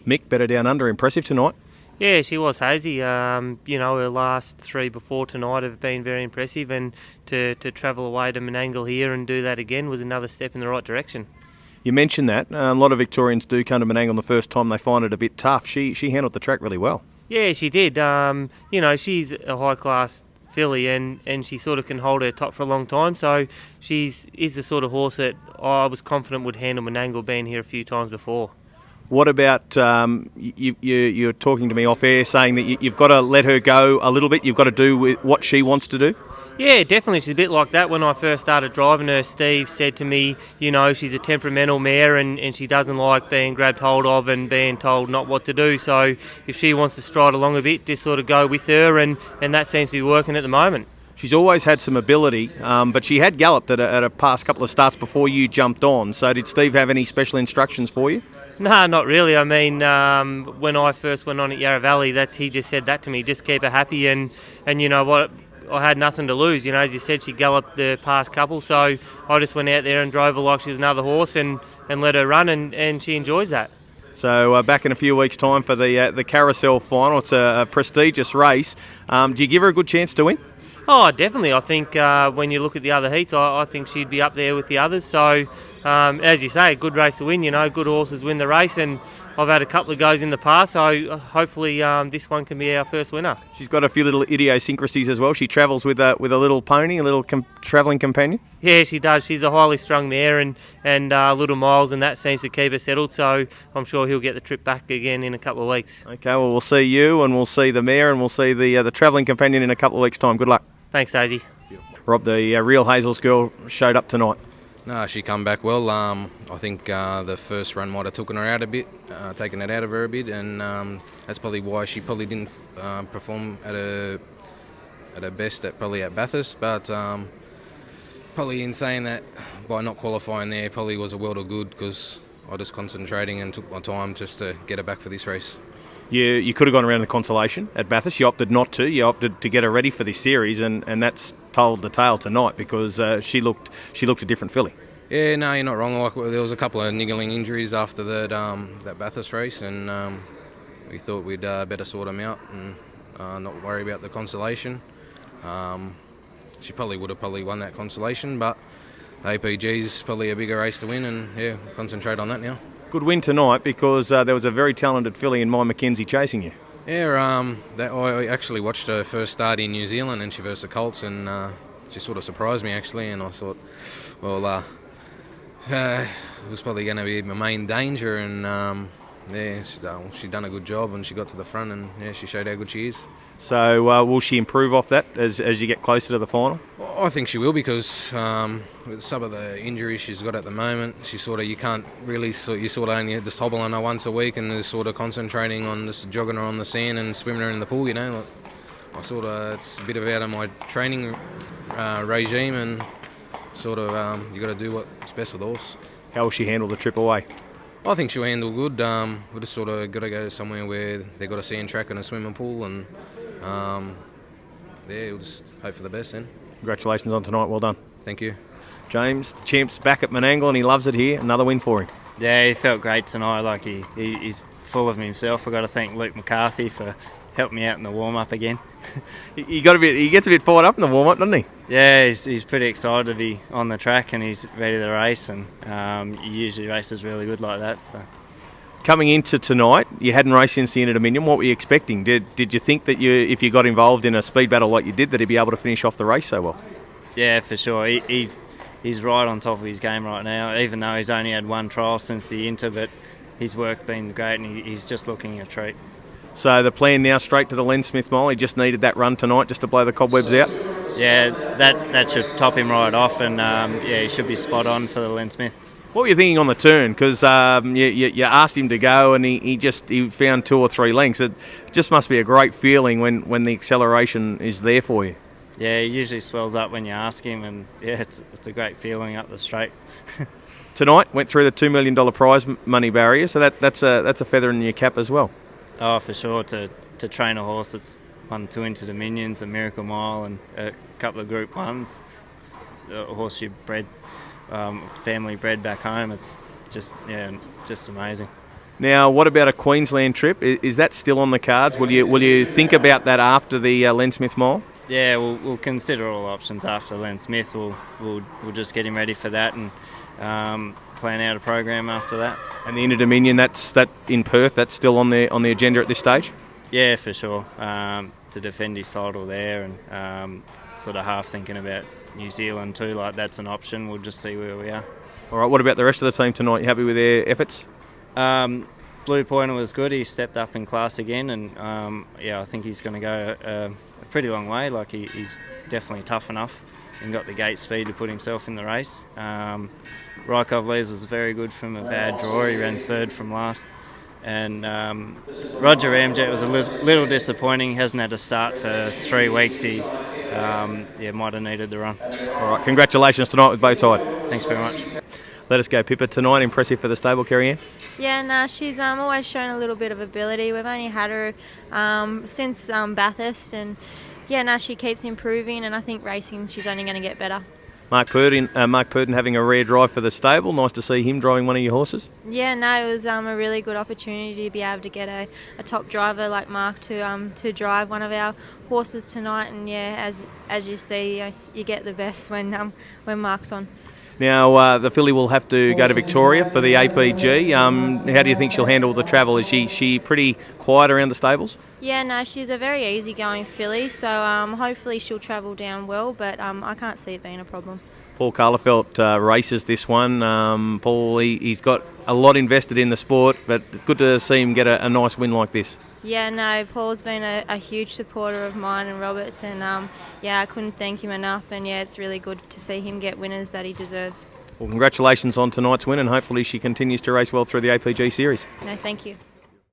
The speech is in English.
Mick, better down under, impressive tonight. Yeah, she was, Hazy. Her last three before tonight have been very impressive, and to travel away to Menangle here and do that again was another step in the right direction. You mentioned that. A lot of Victorians do come to Menangle the first time. They find it a bit tough. She handled the track really well. Yeah, she did. She's a high-class filly, and she sort of can hold her top for a long time, so is the sort of horse that I was confident would handle Menangle, being here a few times before. What about you're talking to me off air saying that you've got to let her go a little bit, you've got to do with what she wants to do? Yeah, definitely. She's a bit like that. When I first started driving her, Steve said to me, she's a temperamental mare and she doesn't like being grabbed hold of and being told not what to do. So if she wants to stride along a bit, just sort of go with her, and that seems to be working at the moment. She's always had some ability, but she had galloped at a past couple of starts before you jumped on. So did Steve have any special instructions for you? No, not really. I mean, when I first went on at Yarra Valley, he just said that to me, just keep her happy, and you know what, I had nothing to lose. As you said, she galloped the past couple, so I just went out there and drove her like she was another horse and let her run, and she enjoys that. So back in a few weeks' time for the Carousel final. It's a prestigious race. Do you give her a good chance to win? Oh, definitely. I think when you look at the other heats, I think she'd be up there with the others. So, as you say, a good race to win. Good horses win the race, and I've had a couple of goes in the past, so hopefully this one can be our first winner. She's got a few little idiosyncrasies as well. She travels with a little pony, a little travelling companion. Yeah, she does. She's a highly strung mare, and little Miles, and that seems to keep her settled. So I'm sure he'll get the trip back again in a couple of weeks. Okay, well, we'll see you, and we'll see the mare, and we'll see the travelling companion in a couple of weeks' time. Good luck. Thanks, Daisy. Rob, the real Hazels girl showed up tonight. No, she come back well. I think the first run might have taken her out a bit, taken it out of her a bit, and that's probably why she probably didn't perform at her best at Bathurst. But probably in saying that, by not qualifying there, probably was a world of good, because I was concentrating and took my time just to get her back for this race. You could have gone around the consolation at Bathurst. You opted not to. You opted to get her ready for this series, and that's told the tale tonight, because she looked a different filly. Yeah, no, you're not wrong. There was a couple of niggling injuries after that Bathurst race, and we thought we'd better sort them out and not worry about the consolation. She probably would have won that consolation, but APG's probably a bigger race to win, and concentrate on that now. Good win tonight, because there was a very talented filly in My Mackenzie chasing you. Yeah, I actually watched her first start in New Zealand, and she versus the Colts, and she sort of surprised me actually, and I thought, well, it was probably going to be my main danger, and she done a good job, and she got to the front, and she showed how good she is. So will she improve off that as you get closer to the final? I think she will, because with some of the injuries she's got at the moment, you can't really, you sort of only just hobble on her once a week, and just sort of concentrating on just jogging her on the sand and swimming her in the pool. It's a bit out of my training regime, and you got to do what's best for the horse. How will she handle the trip away? I think she'll handle good. We just got to go somewhere where they've got a sand track and a swimming pool, and we'll just hope for the best then. Congratulations on tonight, well done. Thank you. James, the champ's back at Menangle, and he loves it here. Another win for him. Yeah, he felt great tonight. He's full of himself. I've got to thank Luke McCarthy for helping me out in the warm-up again. He gets a bit fired up in the warm-up, doesn't he? Yeah, he's pretty excited to be on the track, and he's ready to race, and he usually races really good like that. So. Coming into tonight, you hadn't raced since the Inter-Dominion. What were you expecting? Did you think that if you got involved in a speed battle like you did, that he'd be able to finish off the race so well? Yeah, for sure. He's right on top of his game right now, even though he's only had one trial since the Inter, but his work been great, and he's just looking a treat. So the plan now straight to the Len Smith Mile. He just needed that run tonight just to blow the cobwebs out. Yeah, that should top him right off, and he should be spot on for the Len Smith. What were you thinking on the turn? Because you asked him to go, and he found 2 or 3 lengths. It just must be a great feeling when the acceleration is there for you. Yeah, he usually swells up when you ask him, and it's a great feeling up the straight. Tonight went through the $2 million prize money barrier, so that's a feather in your cap as well. Oh, for sure. To train a horse that's won 2 Inter-Dominions, a Miracle Mile, and a couple of Group 1s. It's a horse you bred, family bred back home. It's just amazing. Now, what about a Queensland trip? Is that still on the cards? Will you think about that after the Len Smith Mile? Yeah, we'll consider all options after Len Smith. We'll just get him ready for that and plan out a program after that. And the Inter-Dominion, that in Perth, that's still on the agenda at this stage? Yeah, for sure. To defend his title there, and sort of half thinking about New Zealand too. Like, that's an option. We'll just see where we are. All right. What about the rest of the team tonight? You happy with their efforts? Blue Pointer was good. He stepped up in class again, and I think he's going to go a pretty long way. Like, he's definitely tough enough and got the gate speed to put himself in the race. Rykov Lees was very good from a bad draw. He ran third from last. And Roger Ramjet was a little disappointing. He hasn't had a start for 3 weeks. He might have needed the run. All right. Congratulations tonight with Bowtie. Thanks very much. Let us go, Pippa. Tonight, impressive for the stable, Kerry-Ann? Yeah, no, she's always shown a little bit of ability. We've only had her since Bathurst, and she keeps improving, and I think racing, she's only going to get better. Mark Purdon having a rare drive for the stable. Nice to see him driving one of your horses. Yeah, no, it was a really good opportunity to be able to get a top driver like Mark to drive one of our horses tonight, and as you see, you get the best when Mark's on. Now, the filly will have to go to Victoria for the APG. How do you think she'll handle the travel? Is she pretty quiet around the stables? Yeah, no, she's a very easygoing filly, so hopefully she'll travel down well, but I can't see it being a problem. Paul Carlefelt races this one. Paul, he's got a lot invested in the sport, but it's good to see him get a nice win like this. Yeah, no, Paul's been a huge supporter of mine and Robert's, and I couldn't thank him enough, and it's really good to see him get winners that he deserves. Well, congratulations on tonight's win, and hopefully she continues to race well through the APG series. No, thank you.